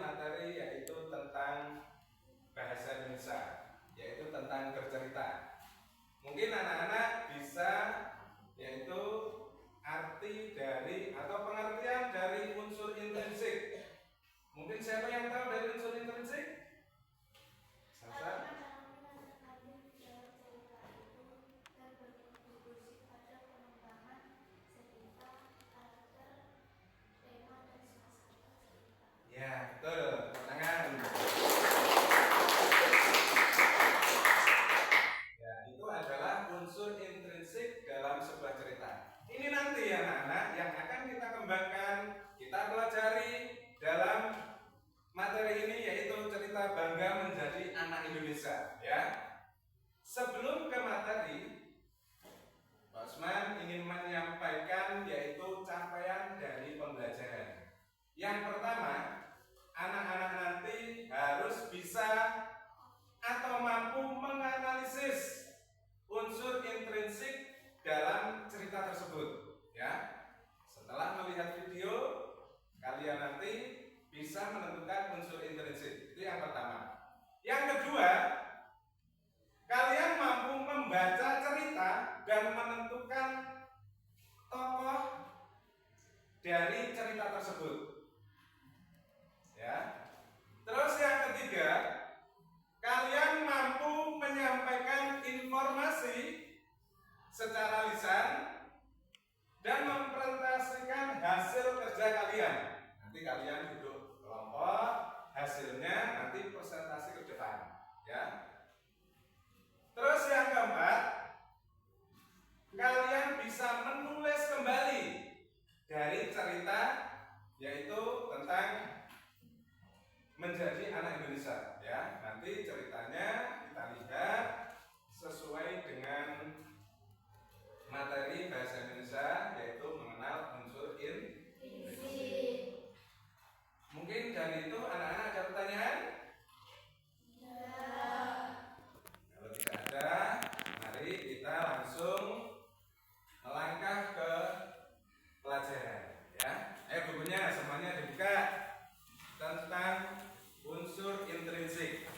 materi yaitu tentang bahasa Indonesia, yaitu tentang bercerita. Mungkin anak-anak bisa yaitu arti dari atau pengertian dari unsur intrinsik. Mungkin siapa yang tahu dari unsur intrinsik? Sasa? Ya, betul. Tangan. Ya, itu adalah unsur intrinsik dalam sebuah cerita. Ini nanti ya anak-anak yang akan kita kembangkan, kita pelajari dalam materi ini, yaitu cerita Bangga Menjadi Anak Indonesia, ya. Sebelum ke materi, Pak Usman ingin menyampaikan yaitu capaian dari pembelajaran. Yang pertama, anak-anak nanti harus bisa atau mampu menganalisis unsur intrinsik dalam cerita tersebut, ya. Setelah melihat video, kalian nanti bisa menentukan unsur intrinsik. Itu yang pertama. Yang kedua, kalian mampu membaca cerita dan menentukan tokoh dari cerita tersebut, ya. Terus yang ketiga, kalian mampu menyampaikan informasi secara lisan dan mempresentasikan hasil kerja kalian. Nanti kalian duduk kelompok, hasilnya nanti presentasi ke depan, ya. Terus yang keempat, kalian bisa menulis kembali dari cerita, yaitu tentang menjadi anak Indonesia, ya. Nanti ceritanya kita lihat sesuai dengan materi bahasa Indonesia, yaitu mengenal unsur intrinsik. Mungkin dari itu anak-anak ada pertanyaan? Ya. Kalau tidak ada, mari kita langsung melangkah ke pelajaran, ya. Bukunya semuanya dibuka tentang unsur intrinsik.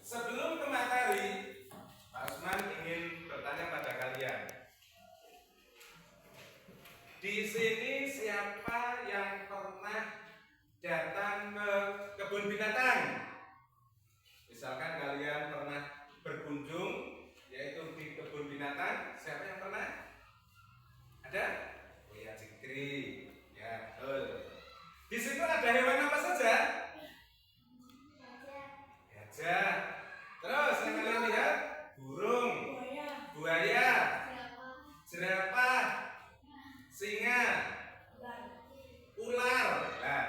Sebelum ke materi, Pak Usman ingin bertanya pada kalian. Di sini siapa yang pernah datang ke kebun binatang? Misalkan kalian pernah berkunjung, yaitu di kebun binatang. Siapa yang pernah? Ada? Oh ya, Cikri. Ya, betul. Di situ ada hewan apa saja? Gajah. Terus yang kalian lihat? Burung, buaya, jerapah, singa, ular. Nah,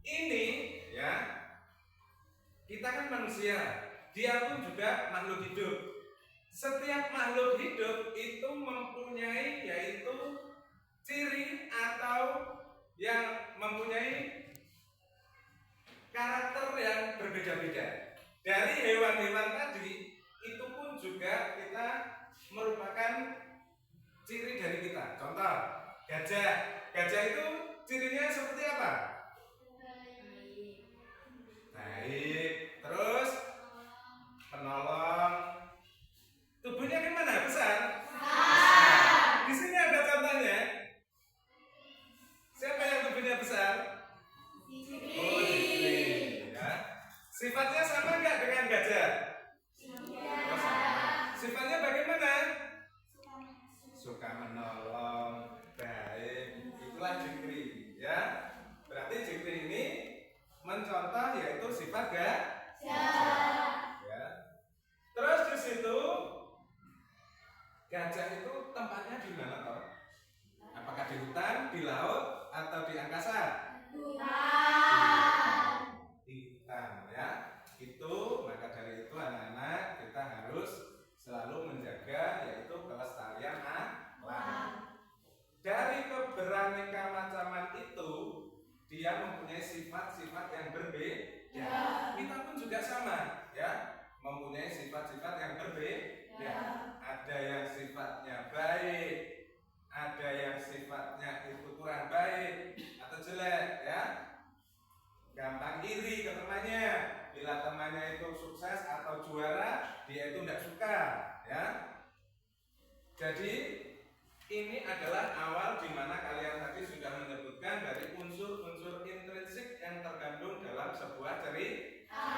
ini ya, kita kan manusia, dia pun juga makhluk hidup. Setiap makhluk hidup itu mempunyai yaitu ciri atau yang mempunyai karakter yang berbeda-beda. Dari hewan-hewan tadi itu pun juga kita merupakan ciri dari kita. Contoh, gajah. Gajah itu cirinya seperti apa? Baik. Terus penolong. Tubuhnya gimana? Besar? Besar. Di sini ada contohnya. Siapa yang tubuhnya besar? Oh, ya. Sifatnya sama nggak dengan gajah? Oh, sama. Sifatnya bagaimana? Suka menolong, baik. Itulah Jikri, ya. Berarti Jikri ini mencontoh yaitu sifat gajah. Ya. Terus di situ gajah itu tempatnya di mana toh? Apakah di hutan, di laut, atau di angkasa? Di hutan, ya. Itu maka dari itu anak-anak kita harus selalu menjaga yaitu kelestarian alam. Dari keberaneka macaman itu dia mempunyai sifat-sifat yang berbeda. Kita pun juga sama, ya, mempunyai sifat-sifat yang berbeda. Ada yang sifatnya baik, ada yang sifatnya itu kurang gampang iri ke temannya. Bila temannya itu sukses atau juara, dia itu tidak suka, ya. Jadi ini adalah awal di mana kalian tadi sudah menyebutkan dari unsur-unsur intrinsik yang terkandung dalam sebuah cerita.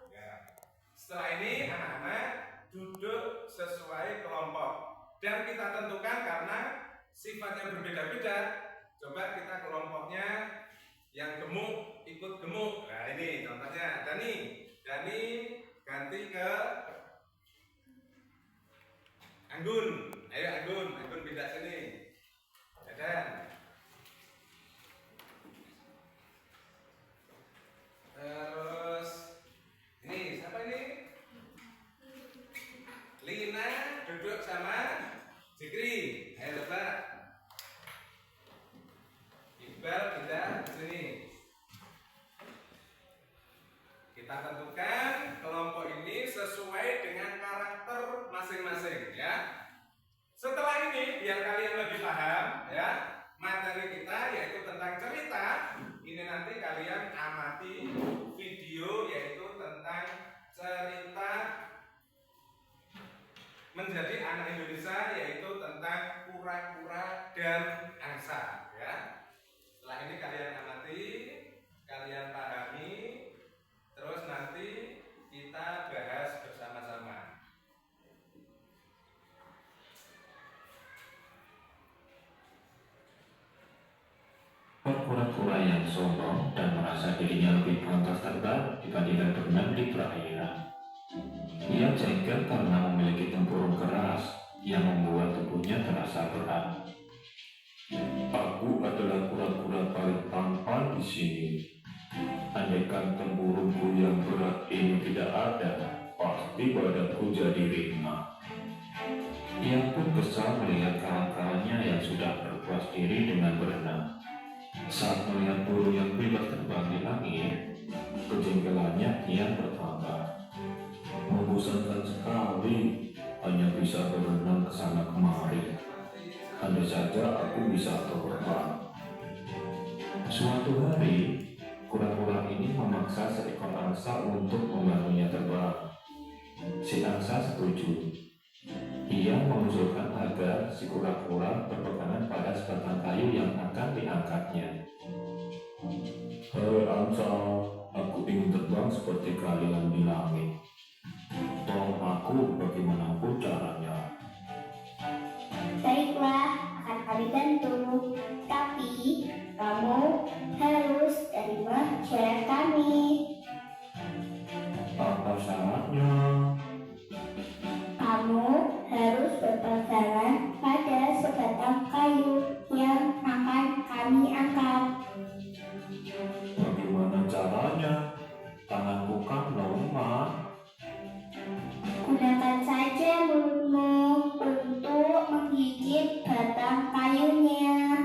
Ya. Setelah ini anak-anak duduk sesuai kelompok dan kita tentukan karena sifatnya berbeda-beda. Coba kita kelompoknya yang gemuk ikut gemuk. Nah ini contohnya Dani ganti ke Anggun. Ayo Anggun pindah sini. Dan terus ini siapa ini? Lina duduk sama Zikri. Ayo coba. Iqbal pindah ke sini. Kita tentukan kelompok ini sesuai dengan karakter masing-masing, ya. Setelah ini biar kalian lebih paham, ya, materi kita yaitu tentang cerita. Ini nanti kalian amati video yaitu tentang cerita menjadi anak Indonesia, yaitu tentang kura-kura dan angsa, ya. Setelah ini kalian amati, kalian pahami, terus nanti kita bahas bersama-sama. Kura-kura yang sombong dan merasa dirinya lebih pantas terbang dibandingkan berenang di perairan. Ia jengkel karena memiliki tempurung keras yang membuat tubuhnya terasa berat. Aku adalah kura-kura paling tampan di sini. Andaikan tempurungku yang berat ini tidak ada, pasti badanku jadi ringan. Ia pun kesal melihat kawan-kawannya yang sudah berpuas diri dengan berenang. Saat melihat burung yang bebas terbang di langit, kejengkelannya kian bertambah. Membosankan sekali, hanya bisa berenang ke sana kemari. Andai saja aku bisa terbang. Suatu hari, kura-kura ini memaksa seekor angsa untuk membantunya terbang. Si angsa setuju. Ia mengusulkan agar si kura-kura berpegangan pada sebatang kayu yang akan diangkatnya. Hei angsa, aku ingin terbang seperti kalian di langit. Tolong aku bagaimanapun caranya. Baiklah, akan kami bantu. Tapi kamu harus terima syarat kami. Apa syaratnya? Kamu harus berpegangan pada sebatang kayu yang akan kami angkat. Bagaimana caranya? Tanganku kan lemah. Gunakan saja mulutmu untuk menggigit batang kayunya.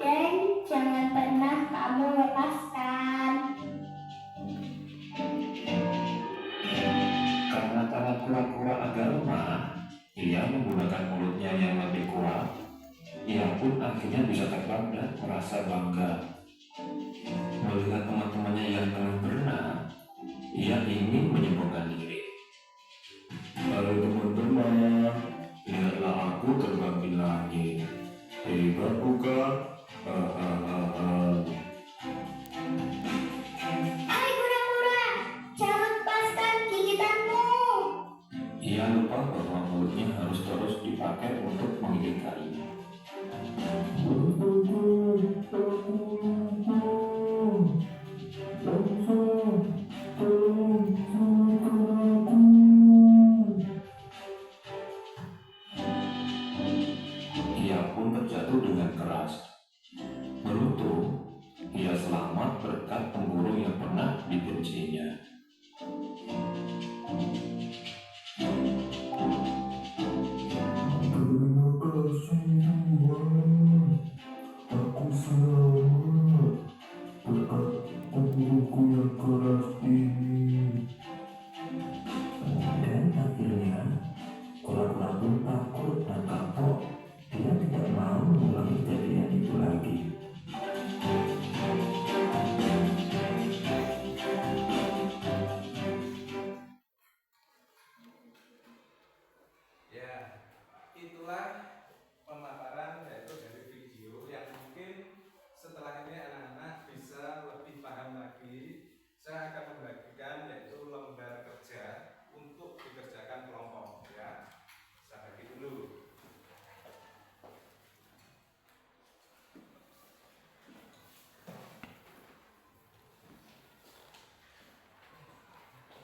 Dan jangan pernah kamu lepaskan. Karena tangan kura-kura agak lemah, ia menggunakan mulutnya yang lebih kuat. Ia pun akhirnya bisa terbang dan merasa bangga. Melihat teman-temannya yang tengah berenang, ia ingin menyombongkan diri. Halo teman-teman, lihatlah aku terbang di langit. Hebat bukan? Hai kura-kura, jangan lepaskan gigitanmu. Ia lupa bahwa mulutnya harus terus dipakai untuk menggigit kayu. Ia pun terjatuh dengan keras. Beruntung, ia selamat berkat pemburung yang pernah dibencinya. Terima kasih Tuhan, aku selamat berkat pemburungku yang keras ini. Dan akhirnya, kura-kura pun takut dan kapok. Dia tidak mau mengulangi kejadian itu lagi.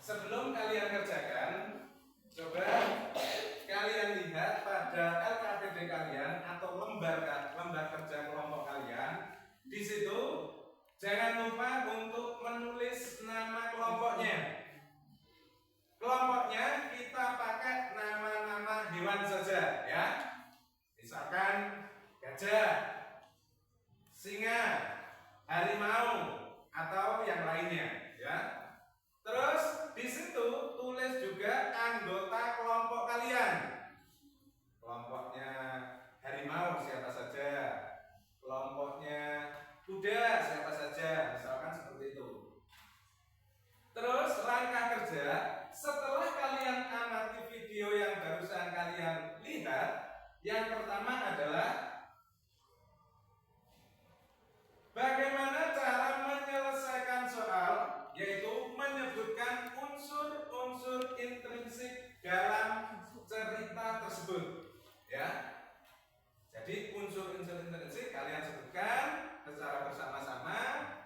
sebelum kalian kerjakan, coba kalian lihat pada LKPD kalian atau lembar kerja kelompok kalian. Di situ jangan lupa untuk menulis nama kelompoknya. Kelompoknya kita pakai nama-nama hewan saja ya. Misalkan gajah, singa, harimau atau yang lainnya ya. Terus di situ tulis juga anggota kelompok kalian. Kelompoknya harimau siapa saja, kelompoknya kuda siapa saja, misalkan seperti itu. Terus langkah kerja setelah kalian amati video yang barusan kalian lihat, yang pertama adalah bagaimana cara menyelesaikan soal, yaitu menyebutkan unsur-unsur intrinsik dalam cerita tersebut ya. Jadi unsur-unsur intrinsik kalian sebutkan secara bersama-sama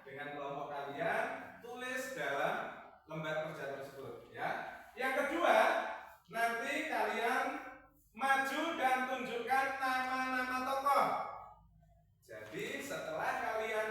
dengan kelompok kalian, tulis dalam lembar kerja tersebut ya. Yang kedua, nanti kalian maju dan tunjukkan nama-nama tokoh. Jadi setelah kalian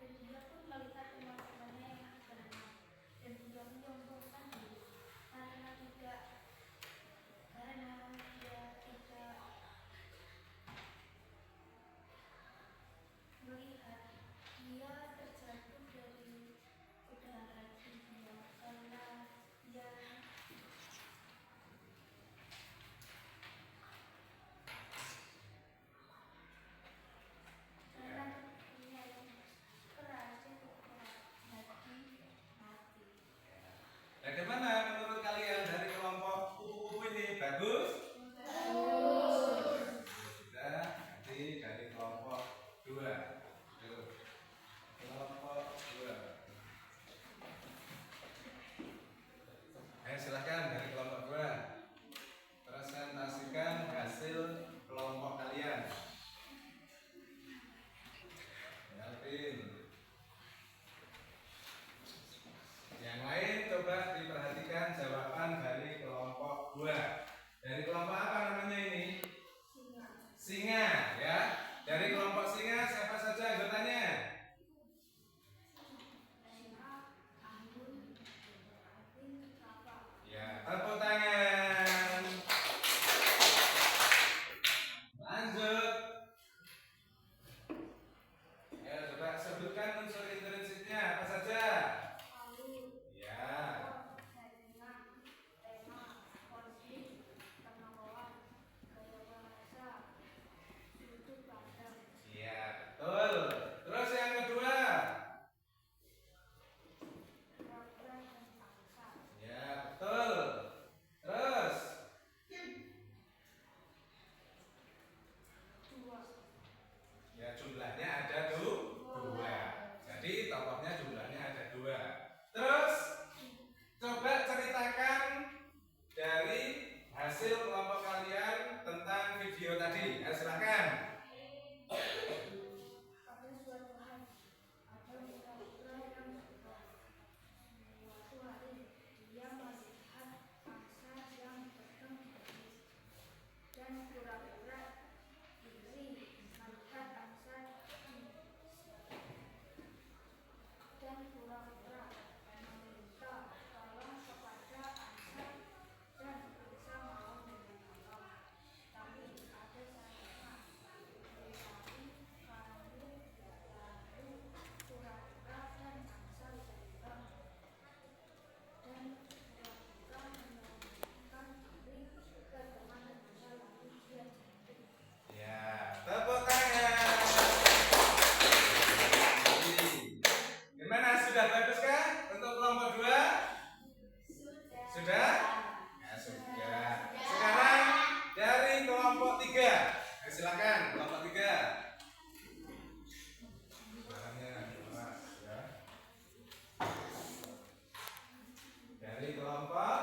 Dan dia pun melihat teman-temannya yang berenang, dan dia menyombongkan diri karena dia tidak melihat dia terjatuh dari udara tinggi karena dia yang keras cukup berat hati mati. Bagaimana menurut kalian dari kelompok kupu-kupu ini? Bagus? Sudah, nanti dari kelompok 2. Kelompok 2. Ayo silahkan dari kelompok 2. Presentasikan hasil kelompok kalian. Alvin. Yang lain coba diperhatikan jawaban dari kelompok 2. Dari kelompok apa namanya ini? Singa, ya. Dari kelompok singa siapa saja anggotanya? Ya, tepuk tangan. Lanjut. Ya, coba sebutkan unsur intrinsiknya apa saja? Ya. Iya, betul. Terus yang kedua? Ya, betul. Terus? Ya, jumlahnya ada 2. Jadi tokohnya jumlahnya ada 2. Terus coba ceritakan dari hasil kelompok kalian tentang video tadi. Ya, silakan. Pada suatu hari, ada kura-kura yang suatu hari dia melihat angsa yang terbang dan kura-kura iri melihat angsa dan kura-kura meminta tolong kepada angsa dan angsa mau menolong. Tapi ada syaratnya. Tetapi lalu kura-kura dan angsa terbang dan kura-kura menurunkan diri ke teman angsa lalu dia jatuh. Ya, tepuk tangan. Gimana, sudah baguskah untuk kelompok 2? Sudah? Ya, sudah. Sekarang dari kelompok 3. Silakan kelompok 3. Suaranya keras, ya. Dari kelompok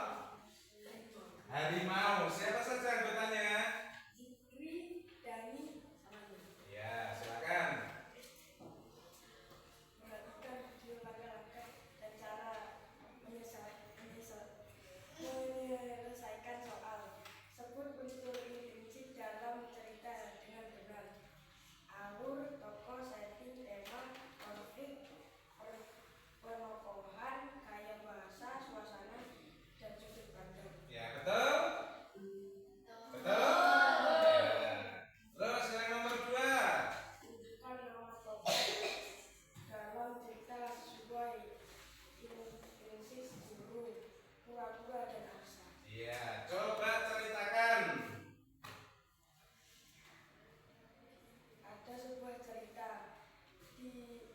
harimau, siapa saja anggotanya? Ya, silakan. Perhatikan video laga-laga dan cara menyelesaikan soal. Sebut unsur intrinsik dalam cerita dengan benar. Alur, tokoh, setting, tema, konflik, penokohan, gaya bahasa, suasana, dan sudut pandang. Ya, betul? Betul? Ya. Terus yang nomor 2. Tunjukkan nama tokoh dalam cerita sesuai intrinsik guru, kura-kura, dan angsa. Iya, coba ceritakan. Ada sebuah cerita. Di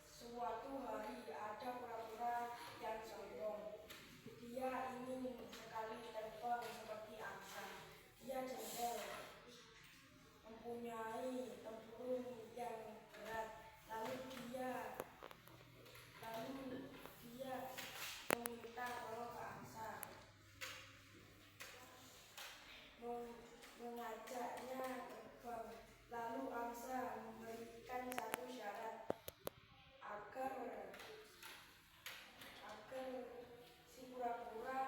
suatu hari ada kura-kura yang sombong. Dia ingin sekali terbang seperti angsa. Dia jengkel, mempunyai tempurung yang berat. Lalu dia meminta tolong ke angsa, mengajaknya terbang. Lalu angsa memberikan satu syarat agar si kura-kura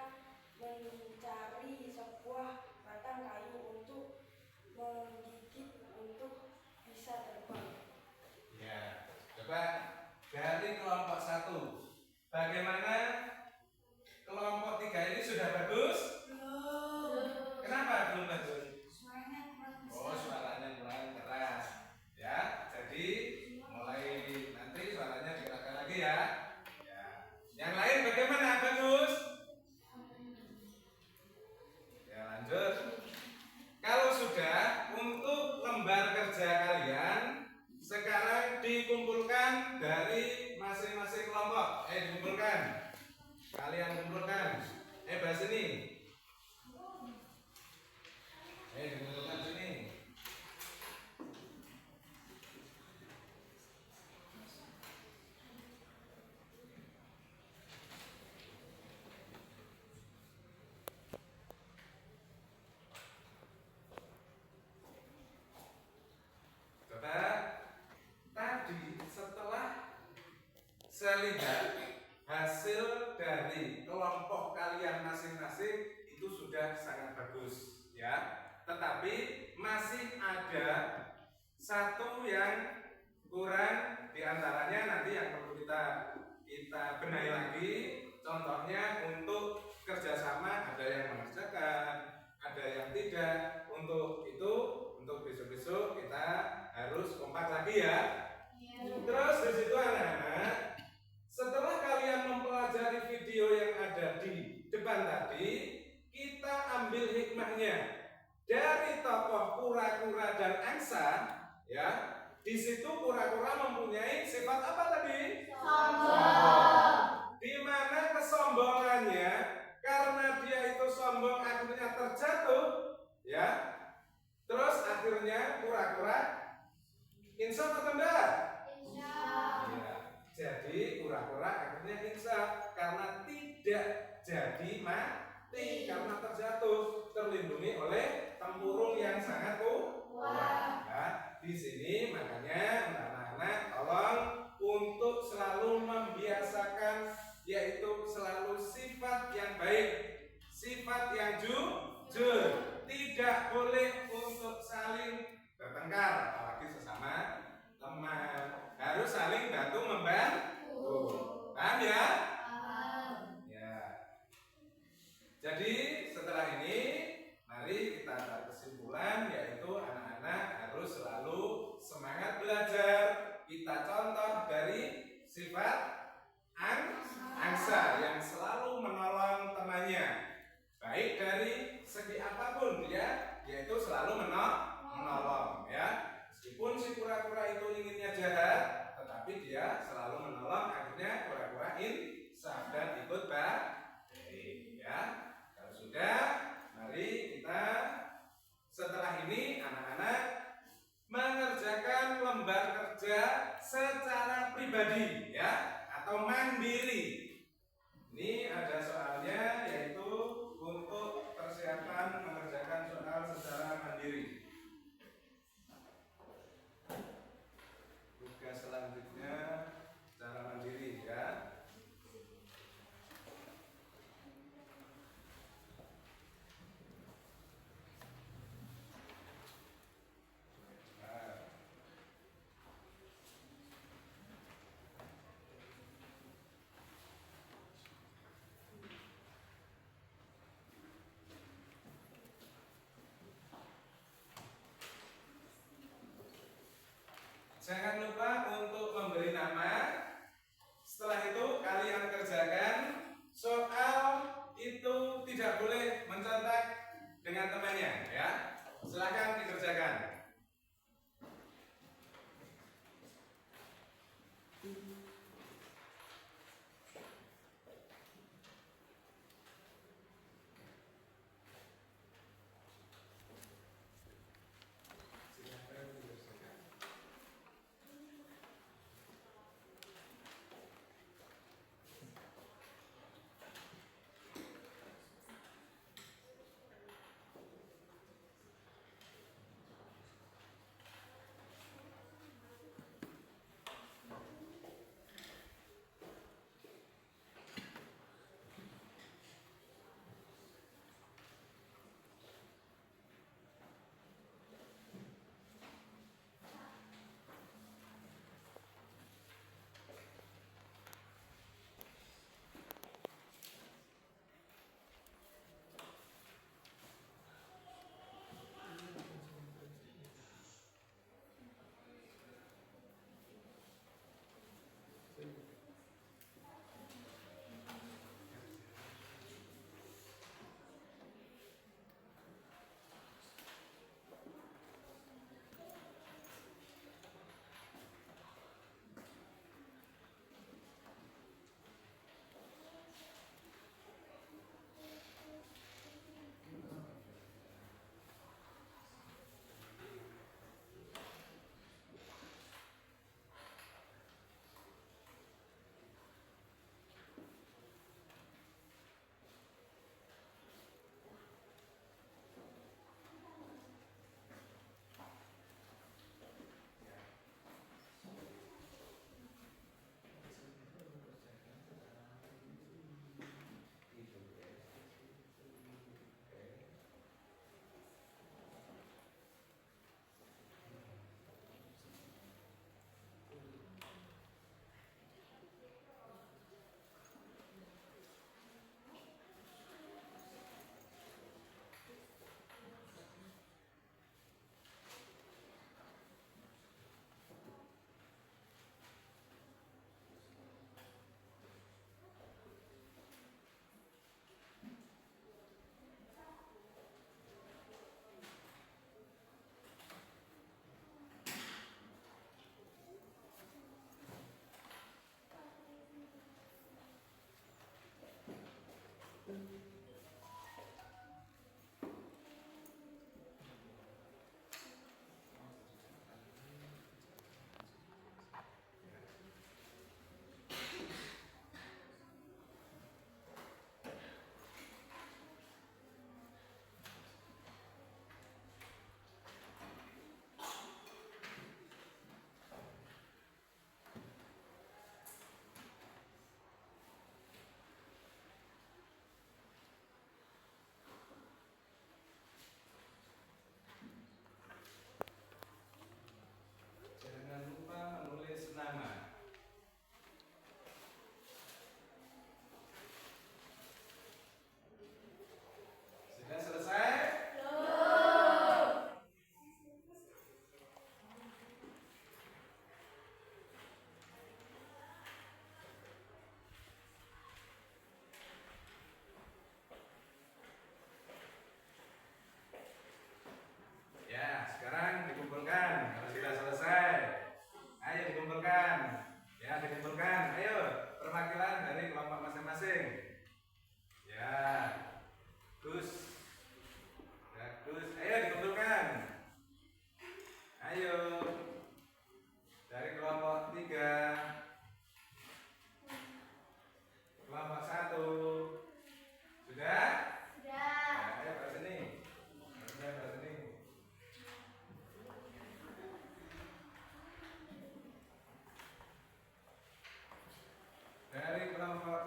mencari sebuah batang kayu untuk menggigit untuk Bagaimana kelompok 3 ini sudah bagus? Kenapa belum bagus? Oh, suaranya kurang keras. Ya, jadi mulai nanti suaranya dikeraskan lagi ya. Ya. Yang lain bagaimana? Bagus? Ya, lanjut. Kalau sudah, untuk lembar kerja kalian sekarang dikumpulkan dari masing-masing kelompok. Dikumpulkan. Kalian kumpulkan. Bahas ini. Dikumpulkan sini. Coba tadi setelah saya lihat hasil dari kelompok kalian masing-masing itu sudah sangat bagus ya. Tetapi masih ada satu yang kurang, diantaranya nanti yang perlu kita benahi lagi. Contohnya untuk kerjasama, ada yang mengerjakan, ada yang tidak. Untuk itu, untuk besok-besok kita harus kompak lagi ya. Terus di situ anak-anak, setelah kalian mempelajari video yang ada di depan tadi, kita ambil hikmahnya dari tokoh kura-kura dan angsa, ya. Di situ kura-kura mempunyai sifat apa tadi? Sombong. Di mana kesombongannya? Karena dia itu sombong, akhirnya terjatuh, ya. Terus akhirnya kura-kura insaf atau enggak? Insaf. Ya. Jadi kura-kura akhirnya insaf karena tidak jadi mati, karena terjatuh, terlindungi oleh tempurung yang sangat kuat. Ya, di sini makanya anak-anak tolong untuk selalu membiasakan, yaitu selalu sifat yang baik, sifat yang jujur, tidak boleh untuk saling bertengkar, apalagi sesama teman, harus saling bantu membantu. Paham ya? Ya. Jadi setelah ini mari kita tarik kesimpulan, yaitu anak-anak harus selalu semangat belajar. Kita contoh dari sifat angsa yang selalu menolong temannya, baik dari segi apapun dia, yaitu selalu menolong ya. Meskipun si kura-kura itu inginnya jahat, tetapi dia selalu menolong, akhirnya kura-kura insaf dan ikut baik ya. Kalau sudah, mari kita setelah ini anak-anak mengerjakan lembar kerja secara pribadi ya, atau mandiri. Ini ada soalnya, yaitu untuk persiapan mengerjakan soal secara mandiri. Tugas selanjutnya secara mandiri ya. Jangan lupa untuk memberi nama. Setelah itu kalian kerjakan. Soal itu tidak boleh mencontek dengan temannya ya. Silakan dikerjakan.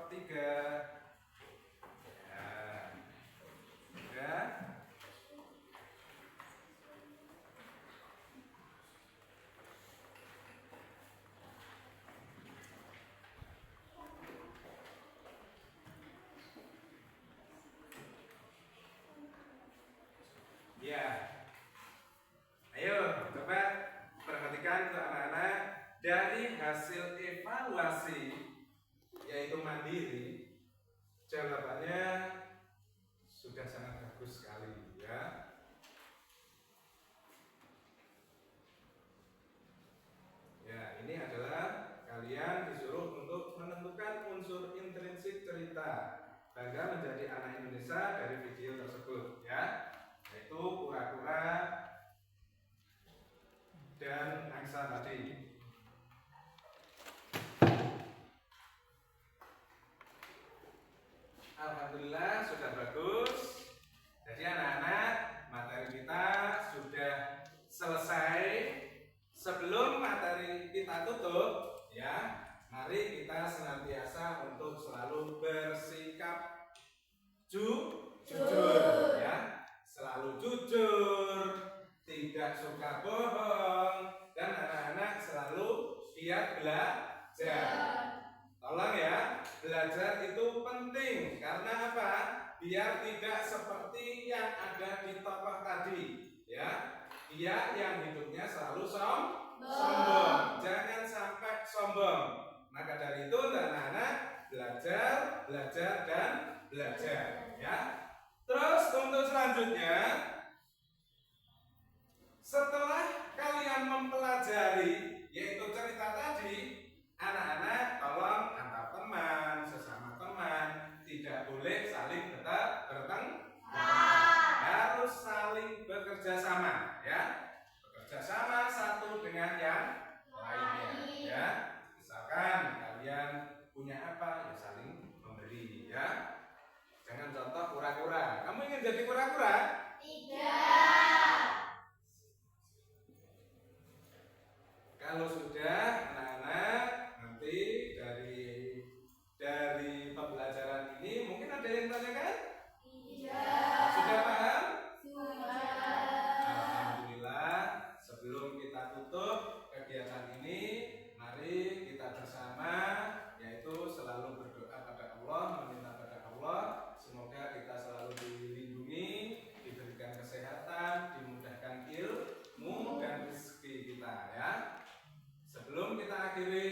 sepertiga. Ya. Udah. Ya. Ayo, coba perhatikan untuk anak-anak dari hasil evaluasi yaitu mandiri, jawabannya sudah sangat bagus sekali ya. Ya, ini adalah kalian disuruh untuk menentukan unsur intrinsik cerita Bangga Menjadi Anak Indonesia dari video tersebut ya, yaitu kura-kura dan angsa tadi. Alhamdulillah sudah bagus. Jadi anak-anak, materi kita sudah selesai. Sebelum materi kita tutup ya, mari kita senantiasa untuk selalu bersikap jujur ya, selalu jujur, tidak suka bohong, dan anak-anak selalu giat belajar. Tolong ya, belajar itu penting karena apa? Biar tidak seperti yang ada di tokoh tadi ya. Dia yang hidupnya selalu sombong. Jangan sampai sombong. Maka dari itu anak-anak belajar, dan belajar ya. Terus untuk selanjutnya, setelah kalian mempelajari yaitu cerita tadi, anak-anak tolong antar teman, sesama teman, tidak boleh saling bertengkar, harus saling bekerja sama ya, bekerja sama satu dengan yang lainnya ya. Misalkan kalian punya apa ya saling memberi ya. Jangan contoh kura-kura. Kamu ingin jadi kura-kura? Tidak. Kalau sudah anak-anak, nanti dari pembelajaran ini mungkin ada yang tanyakan? Tidak. Sudah paham? Sudah. Alhamdulillah. Sebelum kita tutup kegiatan ini, mari kita bersama yaitu selalu berdoa pada Allah, meminta pada Allah semoga kita selalu dilindungi, diberikan kesehatan, dimudahkan ilmu dan rezeki kita ya. Sebelum kita akhiri